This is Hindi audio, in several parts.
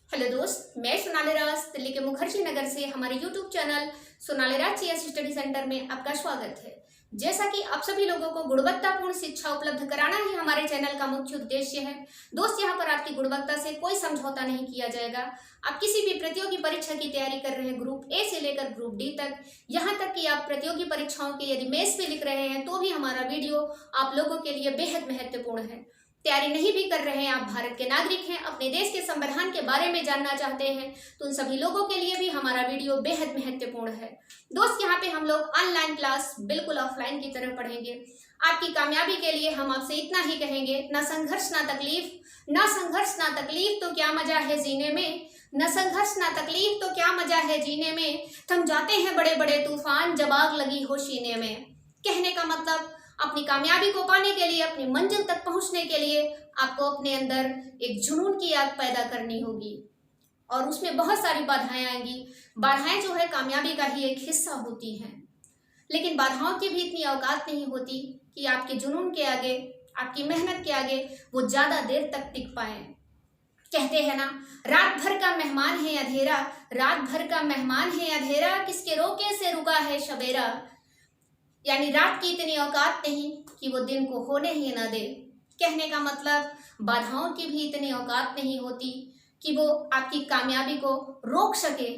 हेलो दोस्त, मैं सोनाली राज दिल्ली के मुखर्जी नगर से हमारे यूट्यूब चैनल सोनाली राज CS स्टडी सेंटर में आपका स्वागत है। जैसा कि आप सभी लोगों को गुणवत्तापूर्ण शिक्षा उपलब्ध कराना ही हमारे चैनल का मुख्य उद्देश्य है। दोस्त, यहाँ पर आपकी गुणवत्ता से कोई समझौता नहीं किया जाएगा। आप किसी भी प्रतियोगी परीक्षा की तैयारी कर रहे हैं, ग्रुप ए से लेकर ग्रुप डी तक, यहाँ तक कि आप प्रतियोगी परीक्षाओं के यदि मेंस पे लिख रहे हैं तो भी हमारा वीडियो आप लोगों के लिए बेहद महत्वपूर्ण है। तैयारी नहीं भी कर रहे हैं, आप भारत के नागरिक हैं, अपने देश के संविधान के बारे में जानना चाहते हैं, तो उन सभी लोगों के लिए भी हमारा वीडियो बेहद महत्वपूर्ण है। दोस्त, यहाँ पे हम लोग ऑनलाइन क्लास बिल्कुल ऑफलाइन की तरह पढ़ेंगे। आपकी कामयाबी के लिए हम आपसे इतना ही कहेंगे, ना संघर्ष ना तकलीफ, ना संघर्ष ना तकलीफ तो क्या मजा है जीने में, न संघर्ष ना तकलीफ तो क्या मजा है जीने में, थम जाते हैं बड़े बड़े तूफान जब आग लगी हो सीने में। कहने का मतलब, अपनी कामयाबी को पाने के लिए, अपनी मंजिल तक पहुंचने के लिए आपको अपने अंदर एक जुनून की आग पैदा करनी होगी और उसमें बहुत सारी बाधाएं आएंगी। बाधाएं जो है कामयाबी का ही एक हिस्सा होती हैं, लेकिन बाधाओं की भी इतनी औकात नहीं होती कि आपके जुनून के आगे, आपकी मेहनत के आगे वो ज्यादा देर तक टिक पाए। कहते हैं ना, रात भर का मेहमान है अंधेरा, रात भर का मेहमान है अंधेरा, किसके रोके से रुका है शबेरा। यानी रात की इतनी औकात नहीं कि वो दिन को होने ही ना दे। कहने का मतलब, बाधाओं की भी इतनी औकात नहीं होती कि वो आपकी कामयाबी को रोक सके।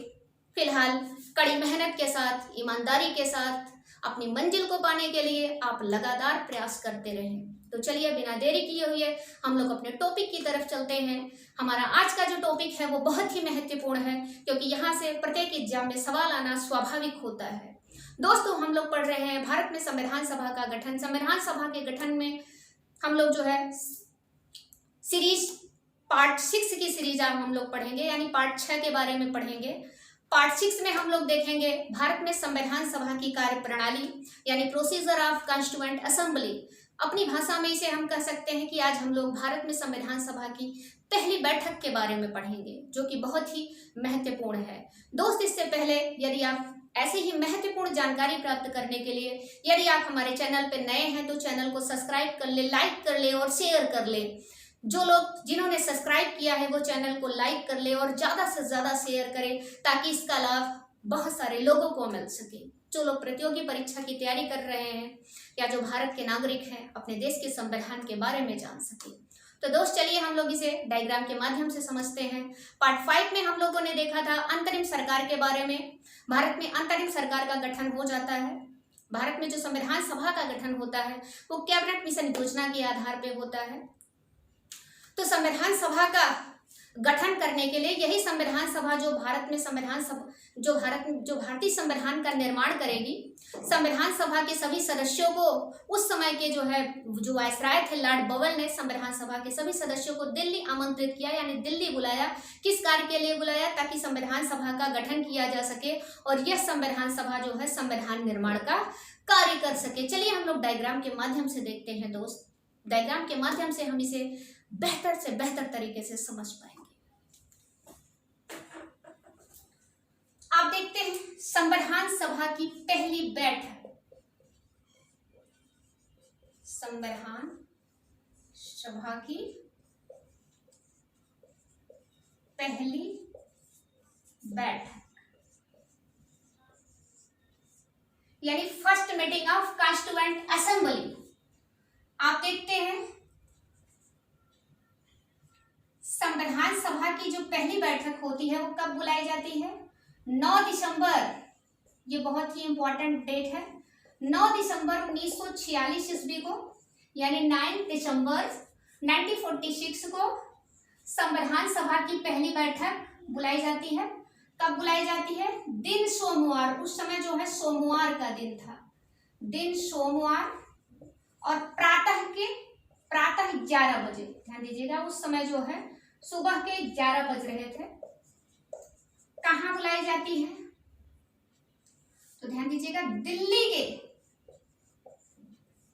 फिलहाल कड़ी मेहनत के साथ, ईमानदारी के साथ अपनी मंजिल को पाने के लिए आप लगातार प्रयास करते रहें। तो चलिए, बिना देरी किए हुए हम लोग अपने टॉपिक की तरफ चलते हैं। हमारा आज का जो टॉपिक है वो बहुत ही महत्वपूर्ण है, क्योंकि यहाँ से प्रत्येक एग्जाम में सवाल आना स्वाभाविक होता है। दोस्तों, हम लोग पढ़ रहे हैं भारत में संविधान सभा का गठन। संविधान सभा के गठन में हम लोग जो है सीरीज पार्ट 6 की सीरीज आज हम लोग पढ़ेंगे, यानी पार्ट 6 के बारे में पढ़ेंगे। पार्ट 6 में हम लोग देखेंगे भारत में संविधान सभा की कार्य प्रणाली, यानी प्रोसीजर ऑफ कॉन्स्टिट्यूएंट असेंबली। अपनी भाषा में इसे हम कह सकते हैं कि आज हम लोग भारत में संविधान सभा की पहली बैठक के बारे में पढ़ेंगे, जो कि बहुत ही महत्वपूर्ण है। दोस्त, इससे पहले यदि आप ऐसे ही महत्वपूर्ण जानकारी प्राप्त करने के लिए यदि आप हमारे चैनल पर नए हैं तो चैनल को सब्सक्राइब कर ले, लाइक कर ले और शेयर कर ले। जो लोग जिन्होंने सब्सक्राइब किया है वो चैनल को लाइक कर ले और ज़्यादा से ज़्यादा शेयर करें, ताकि इसका लाभ बहुत सारे लोगों को मिल सके। जो लोग प्रतियोगी परीक्षा की तैयारी कर रहे हैं या जो भारत के नागरिक हैं, अपने देश के संविधान के बारे में जान सके। तो दोस्त, चलिए हम लोग इसे डायग्राम के माध्यम से समझते हैं। पार्ट 5 में हम लोगों ने देखा था अंतरिम सरकार के बारे में। भारत में अंतरिम सरकार का गठन हो जाता है। भारत में जो संविधान सभा का गठन होता है वो कैबिनेट मिशन योजना के आधार पर होता है। तो संविधान सभा का गठन करने के लिए यही संविधान सभा जो भारत में संविधान सभा जो भारतीय संविधान का निर्माण करेगी, संविधान सभा के सभी सदस्यों को उस समय के जो वायसराय थे लॉर्ड बवल ने संविधान सभा के सभी सदस्यों को दिल्ली आमंत्रित किया, यानी दिल्ली बुलाया। किस कार्य के लिए बुलाया? ताकि संविधान सभा का गठन किया जा सके और यह संविधान सभा जो है संविधान निर्माण का कार्य कर सके। चलिए हम लोग डायग्राम के माध्यम से देखते हैं। दोस्त, डायग्राम के माध्यम से हम इसे बेहतर से बेहतर तरीके से समझ पाएंगे। आप देखते हैं संविधान सभा की पहली बैठक, संविधान सभा की पहली बैठक, यानी first meeting of constituent assembly. आप देखते हैं संविधान सभा की जो पहली बैठक होती है वो कब बुलाई जाती है? 9 दिसंबर। ये बहुत ही इंपॉर्टेंट डेट है। 9 दिसंबर 1946 ईस्वी को, यानी 9 दिसंबर 1946 को संविधान सभा की पहली बैठक बुलाई जाती है। कब बुलाई जाती है? दिन सोमवार। उस समय जो है सोमवार का दिन था, दिन सोमवार, और प्रातः 11 बजे। ध्यान दीजिएगा, उस समय जो है सुबह के 11 बज रहे थे। कहाँ बुलाई जाती है? तो ध्यान दीजिएगा,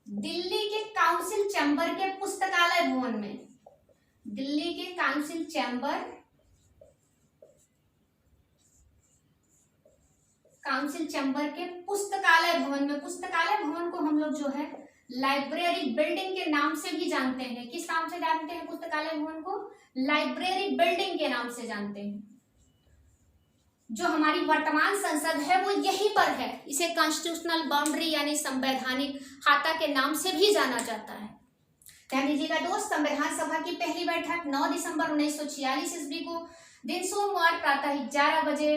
दिल्ली के काउंसिल चैम्बर के पुस्तकालय भवन में। दिल्ली के काउंसिल चैम्बर, के पुस्तकालय भवन में। पुस्तकालय भवन को हम लोग जो है लाइब्रेरी बिल्डिंग के नाम से भी जानते हैं। किस नाम से जानते हैं पुस्तकालय भवन को? लाइब्रेरी बिल्डिंग के नाम से जानते हैं। जो हमारी वर्तमान संसद है वो यहीं पर है। इसे कॉन्स्टिट्यूशनल बाउंड्री यानी संवैधानिक हाता के नाम से भी जाना जाता है। ध्यान दीजिएगा दोस्त, संविधान सभा की पहली बैठक 9 दिसंबर 1946 ईस्वी को दिन सोमवार प्रातः 11 बजे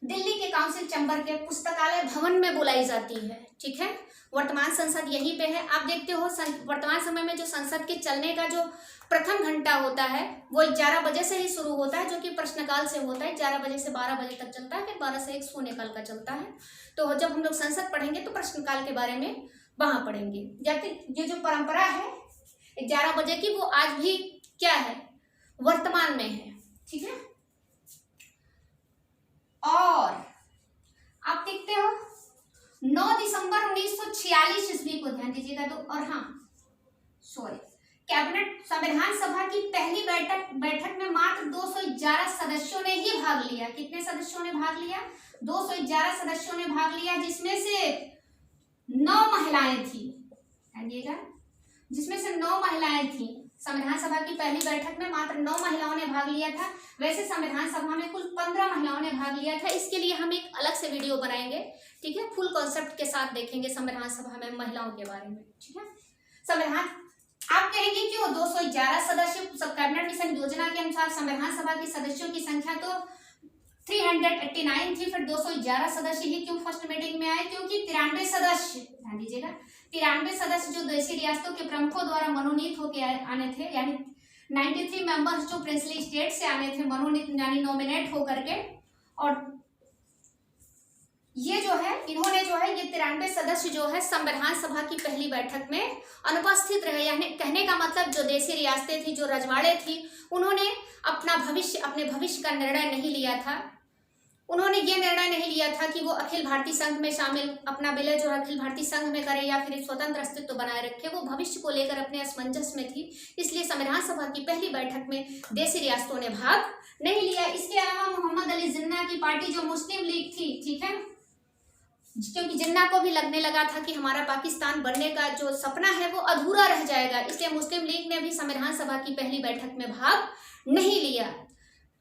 दिल्ली के काउंसिल चैम्बर के पुस्तकालय भवन में बुलाई जाती है। ठीक है, वर्तमान संसद यहीं पे है। आप देखते हो वर्तमान समय में जो संसद के चलने का जो प्रथम घंटा होता है वो 11 बजे से ही शुरू होता है, जो कि प्रश्नकाल से होता है। 11 बजे से 12 बजे तक चलता है, फिर 12 से 1 शून्यकाल का चलता है। तो जब हम लोग संसद पढ़ेंगे तो प्रश्नकाल के बारे में वहां पढ़ेंगे। ये जो परंपरा है 11 बजे की, वो आज भी क्या है, वर्तमान में है। ठीक है, और आप देखते हो 9 दिसंबर 1946 ईस्वी को, ध्यान दीजिएगा तो, और हाँ सॉरी, कैबिनेट संविधान सभा की पहली बैठक में मात्र 211 सदस्यों ने ही भाग लिया। कितने सदस्यों ने भाग लिया? 211 सदस्यों ने भाग लिया, जिसमें से 9 महिलाएं थी। ध्यान, जिसमें से 9 महिलाएं थी। संविधान सभा की पहली बैठक में मात्र 9 महिलाओं ने भाग लिया था। वैसे संविधान सभा में कुल 15 महिलाओं ने भाग लिया था। इसके लिए हम एक अलग से वीडियो बनाएंगे। ठीक है, फुल कॉन्सेप्ट के साथ देखेंगे संविधान सभा में महिलाओं के बारे में। ठीक है, संविधान, आप कहेंगे क्यों 211 सदस्य? सब कैबिनेट मिशन योजना के अनुसार संविधान सभा के सदस्यों की संख्या तो 389 थी, फिर 211 सदस्य ही क्यों फर्स्ट मीटिंग में आए? क्योंकि 93 सदस्य, ध्यान दीजिएगा, 93 सदस्य जो देशी रियासतों के प्रमुखों द्वारा मनोनीत होकर आने थे, यानी 93 मेंबर्स जो प्रिंसली स्टेट से आने थे, मनोनीत यानी नॉमिनेट होकर के, और ये जो है, इन्होंने जो है, ये 93 सदस्य जो है संविधान सभा की पहली बैठक में अनुपस्थित रहे। यानी कहने का मतलब जो देशी रियासतें थी, जो रजवाड़े थी, उन्होंने अपने भविष्य का निर्णय नहीं लिया था। उन्होंने ये निर्णय नहीं लिया था कि वो अखिल भारतीय संघ में शामिल, अपना विलय जो अखिल भारतीय संघ में करे या फिर स्वतंत्र अस्तित्व बनाए रखे। वो भविष्य को लेकर अपने असमंजस में थी, इसलिए संविधान सभा की पहली बैठक में देशी रियासतों ने भाग नहीं लिया। इसके अलावा मोहम्मद अली जिन्ना की पार्टी जो मुस्लिम लीग थी, ठीक है, क्योंकि जिन्ना को भी लगने लगा था कि हमारा पाकिस्तान बनने का जो सपना है वो अधूरा रह जाएगा, इसलिए मुस्लिम लीग ने भी संविधान सभा की पहली बैठक में भाग नहीं लिया।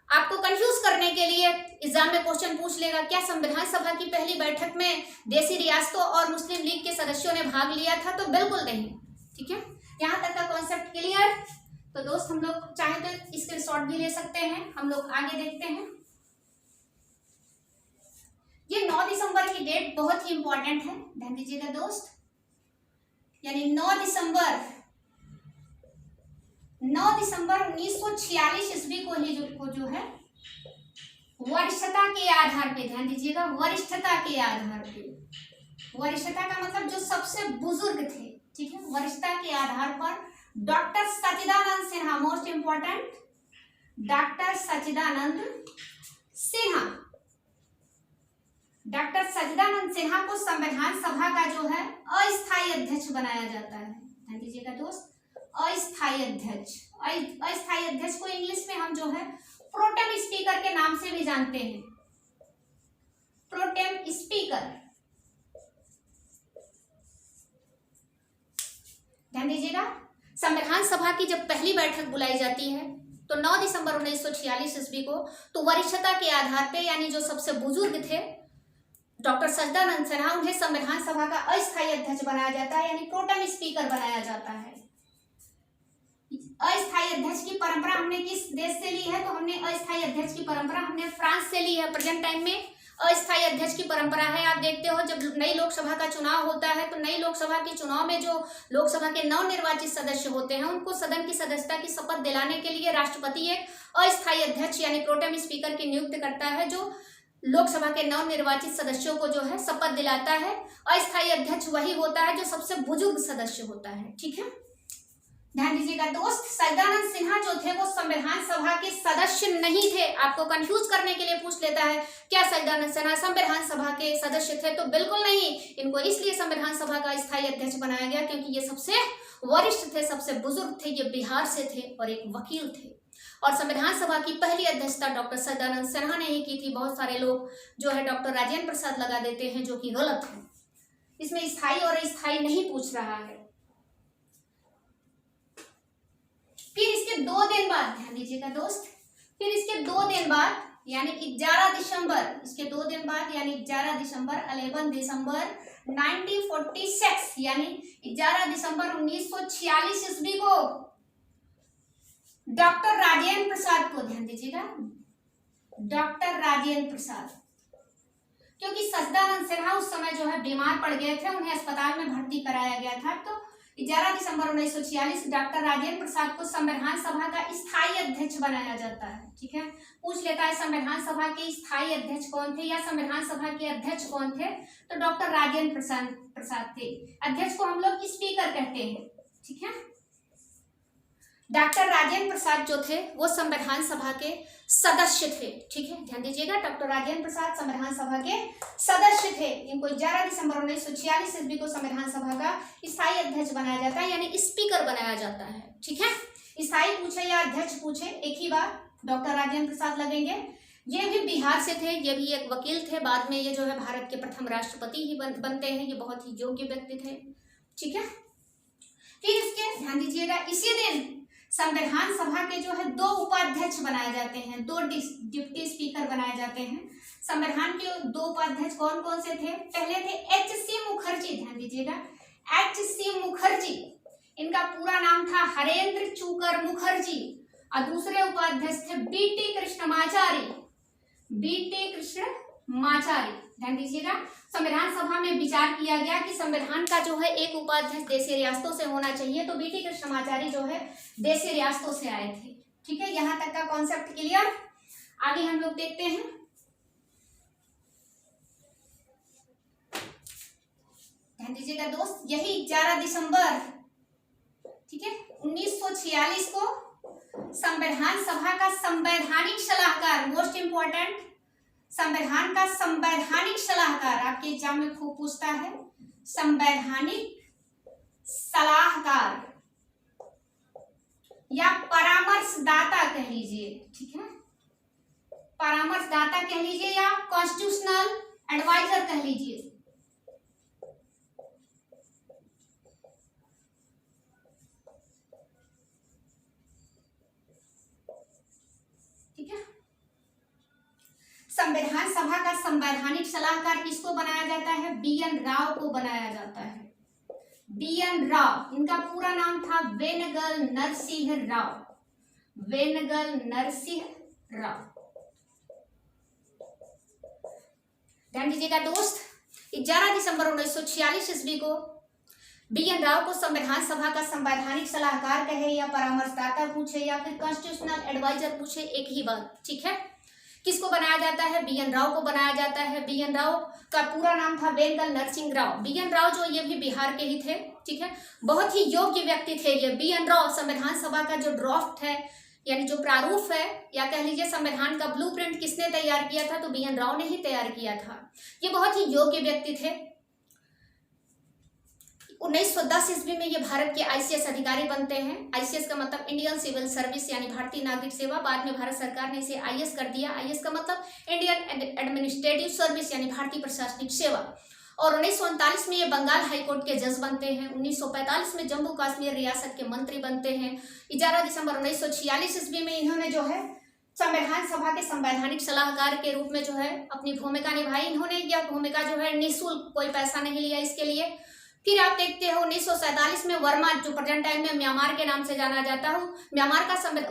आपको कंफ्यूज करने के लिए एग्जाम में क्वेश्चन पूछ लेगा, क्या संविधान सभा की पहली बैठक में देशी रियासतों और मुस्लिम लीग के सदस्यों ने भाग लिया था? तो बिल्कुल नहीं। ठीक है, यहाँ तक का कॉन्सेप्ट क्लियर? तो दोस्त, हम लोग चाहे तो स्क्रीनशॉट भी ले सकते हैं। हम लोग आगे देखते हैं। ये 9 दिसंबर की डेट बहुत ही इंपॉर्टेंट है, ध्यान दीजिएगा दोस्त। यानी 9 दिसंबर 1946 ईस्वी को ही जो है वरिष्ठता के आधार पे, ध्यान दीजिएगा, वरिष्ठता के आधार पे, वरिष्ठता का मतलब जो सबसे बुजुर्ग थे, ठीक है, वरिष्ठता के आधार पर डॉक्टर सच्चिदानंद सिन्हा, मोस्ट इंपॉर्टेंट, डॉक्टर सच्चिदानंद सिन्हा, डॉक्टर सच्चिदानंद सिन्हा को संविधान सभा का जो है अस्थायी अध्यक्ष बनाया जाता है। ध्यान दीजिएगा दोस्त, अस्थायी अध्यक्ष। अस्थायी अध्यक्ष को इंग्लिश में हम जो है प्रोटेम स्पीकर के नाम से भी जानते हैं, प्रोटेम स्पीकर। ध्यान दीजिएगा, संविधान सभा की जब पहली बैठक बुलाई जाती है तो 9 दिसंबर 1946 ईस्वी को, तो वरिष्ठता के आधार पे, यानी जो सबसे बुजुर्ग थे डॉक्टर सच्चिदानंद सिन्हा, उन्हें संविधान सभा का अस्थायी अध्यक्ष बनाया जाता है, यानी प्रोटेम स्पीकर बनाया जाता है। अस्थायी अध्यक्ष की परंपरा हमने किस देश से ली है? तो हमने अस्थायी अध्यक्ष की परंपरा हमने फ्रांस से ली है। प्रेजेंट टाइम में अस्थायी अध्यक्ष की परंपरा है। आप देखते हो जब नई लोकसभा का चुनाव होता है तो नई लोकसभा के चुनाव में जो लोकसभा के नवनिर्वाचित सदस्य होते हैं उनको सदन की सदस्यता की शपथ दिलाने के लिए राष्ट्रपति एक अस्थायी अध्यक्ष यानी प्रोटेम स्पीकर की नियुक्त करता है, जो लोकसभा के नवनिर्वाचित सदस्यों को जो है शपथ दिलाता है। अस्थायी अध्यक्ष वही होता है जो सबसे बुजुर्ग सदस्य होता है। ठीक है, ध्यान दीजिएगा दोस्त, सच्चिदानंद सिन्हा जो थे वो संविधान सभा के सदस्य नहीं थे। आपको कंफ्यूज करने के लिए पूछ लेता है, क्या सच्चिदानंद सिन्हा संविधान सभा के सदस्य थे? तो बिल्कुल नहीं। इनको इसलिए संविधान सभा का स्थायी अध्यक्ष बनाया गया क्योंकि ये सबसे वरिष्ठ थे, सबसे बुजुर्ग थे, ये बिहार से थे और एक वकील थे। और संविधान सभा की पहली अध्यक्षता डॉक्टर सच्चिदानंद सिन्हा ने ही की थी। बहुत सारे लोग जो है डॉक्टर राजेंद्र प्रसाद लगा देते हैं, जो कि गलत है। इसमें स्थायी और अस्थायी नहीं पूछ रहा है। फिर इसके 2 दिन बाद, ध्यान दीजिएगा दोस्त, फिर इसके 2 दिन बाद यानी 11 दिसंबर, इसके 2 दिन बाद यानी 11 दिसंबर 11 दिसंबर 1946 यानी 11 दिसंबर 1946 ईस्वी को डॉक्टर राजेंद्र प्रसाद को, ध्यान दीजिएगा, डॉक्टर राजेंद्र प्रसाद, क्योंकि सच्चिदानंद सिन्हा उस समय जो है बीमार पड़ गए थे, उन्हें अस्पताल में भर्ती कराया गया था, तो 11 दिसंबर 1946 डॉक्टर राजेंद्र प्रसाद को संविधान सभा का स्थायी अध्यक्ष बनाया जाता है। ठीक है, पूछ लेता है संविधान सभा के स्थायी अध्यक्ष कौन थे या संविधान सभा के अध्यक्ष कौन थे, तो डॉक्टर राजेंद्र प्रसाद थे। अध्यक्ष को हम लोग स्पीकर कहते हैं। ठीक है, डॉक्टर राजेंद्र प्रसाद जो थे वो संविधान सभा के सदस्य थे। ठीक है, ध्यान दीजिएगा, डॉक्टर राजेंद्र प्रसाद संविधान सभा के सदस्य थे। इनको 11 दिसंबर 1946 ईस्वी को संविधान सभा का स्थायी अध्यक्ष बनाया जाता है, यानी स्पीकर बनाया जाता है। ठीक है, स्थायी पूछे या अध्यक्ष पूछे, एक ही बात, डॉक्टर राजेंद्र प्रसाद लगेंगे। ये भी बिहार से थे, ये भी एक वकील थे, बाद में ये जो है भारत के प्रथम राष्ट्रपति ही बनते हैं। ये बहुत ही योग्य व्यक्ति थे। ठीक है, फिर इसके ध्यान दीजिएगा, इसी दिन संविधान सभा के जो है 2 उपाध्यक्ष बनाए जाते हैं, 2 डिप्टी स्पीकर बनाए जाते हैं। संविधान के 2 उपाध्यक्ष कौन कौन से थे? पहले थे H.C. मुखर्जी, ध्यान दीजिएगा, H.C. मुखर्जी, इनका पूरा नाम था हरेंद्र चूकर मुखर्जी, और दूसरे उपाध्यक्ष थे B.T. कृष्णमाचारी, B.T. कृष्णमाचारी। ध्यान दीजिएगा, संविधान सभा में विचार किया गया कि संविधान का जो है एक उपाध्यक्ष देशी रियासतों से होना चाहिए, तो B.T. कृष्णमाचारी जो है देशी रियासतों से आए थे। ठीक है, यहां तक का कॉन्सेप्ट क्लियर। आगे हम लोग देखते हैं, ध्यान दीजिएगा दोस्त, यही 11 दिसंबर, ठीक है, 1946 को संविधान सभा का संवैधानिक सलाहकार, मोस्ट इंपॉर्टेंट, संविधान का संवैधानिक सलाहकार, आपके एग्जाम में खूब पूछता है, संवैधानिक सलाहकार या परामर्शदाता कह लीजिए। ठीक है, परामर्शदाता कह लीजिए या कॉन्स्टिट्यूशनल एडवाइजर कह लीजिए। ठीक है, संविधान सभा का संवैधानिक सलाहकार किसको बनाया जाता है? B.N. राव को बनाया जाता है। B.N. राव, इनका पूरा नाम था वेनगल नरसिंह राव, वेनगल नरसिंह राव। ध्यान दीजिएगा दोस्त, 11 दिसंबर 1946 ईस्वी को B.N. राव को संविधान सभा का संवैधानिक सलाहकार कहे या परामर्शदाता पूछे या फिर कॉन्स्टिट्यूशनल एडवाइजर पूछे, एक ही बात। ठीक है, किसको बनाया जाता है? B.N. राव को बनाया जाता है। B.N. राव का पूरा नाम था वेनगल नरसिंह राव। B.N. राव जो ये भी बिहार के ही थे। ठीक है, बहुत ही योग्य व्यक्ति थे ये। B.N. राव संविधान सभा का जो ड्राफ्ट है यानी जो प्रारूप है या कह लीजिए संविधान का ब्लूप्रिंट किसने तैयार किया था? तो B.N. राव ने ही तैयार किया था। ये बहुत ही योग्य व्यक्ति थे। 1910 ईस्वी में ये भारत के ICS अधिकारी बनते हैं। ICS का मतलब इंडियन सिविल सर्विस यानी भारतीय नागरिक सेवा। बाद में भारत सरकार ने इसे IS कर दिया। IS का मतलब इंडियन एडमिनिस्ट्रेटिव सर्विस यानी भारतीय प्रशासनिक सेवा। और 1939 में ये बंगाल हाईकोर्ट के जज बनते हैं। 1945 में जम्मू कश्मीर रियासत के मंत्री बनते हैं। 11 दिसंबर 1946 ईस्वी में इन्होंने जो है संविधान सभा के संवैधानिक सलाहकार के रूप में जो है अपनी भूमिका निभाई। इन्होंने यह भूमिका जो है निःशुल्क, कोई पैसा नहीं लिया इसके लिए। फिर आप देखते हो 1947 में वर्मा, जो प्रेजेंट टाइम में म्यांमार के नाम से जाना जाता है,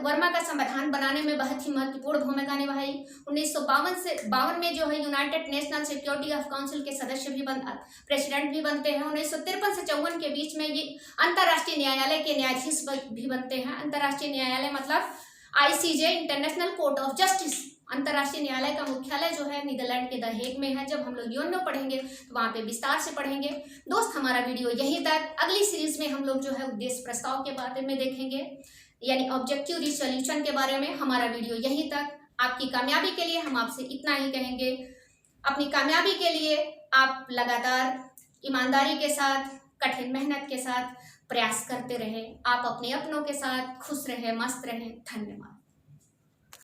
वर्मा का संविधान बनाने में बहुत ही महत्वपूर्ण भूमिका निभाई। 1952 में जो है United national security of council के सदस्य भी प्रेसिडेंट भी बनते हैं। 1953 से 54 के बीच में ये अंतर्राष्ट्रीय न्यायालय के न्यायाधीश भी बनते हैं। अंतर्राष्ट्रीय न्यायालय मतलब ICJ, international court of justice. अंतर्राष्ट्रीय न्यायालय का मुख्यालय जो है नीदरलैंड के द हेग में है। जब हम लोग यूएनओ पढ़ेंगे तो वहाँ पे विस्तार से पढ़ेंगे। दोस्त, हमारा वीडियो यहीं तक। अगली सीरीज में हम लोग जो है उद्देश्य प्रस्ताव के बारे में देखेंगे, यानी ऑब्जेक्टिव रिसोल्यूशन के बारे में। हमारा वीडियो यहीं तक। आपकी कामयाबी के लिए हम आपसे इतना ही कहेंगे, अपनी कामयाबी के लिए आप लगातार ईमानदारी के साथ, कठिन मेहनत के साथ प्रयास करते रहें। आप अपने अपनों के साथ खुश रहें, मस्त रहें। धन्यवाद।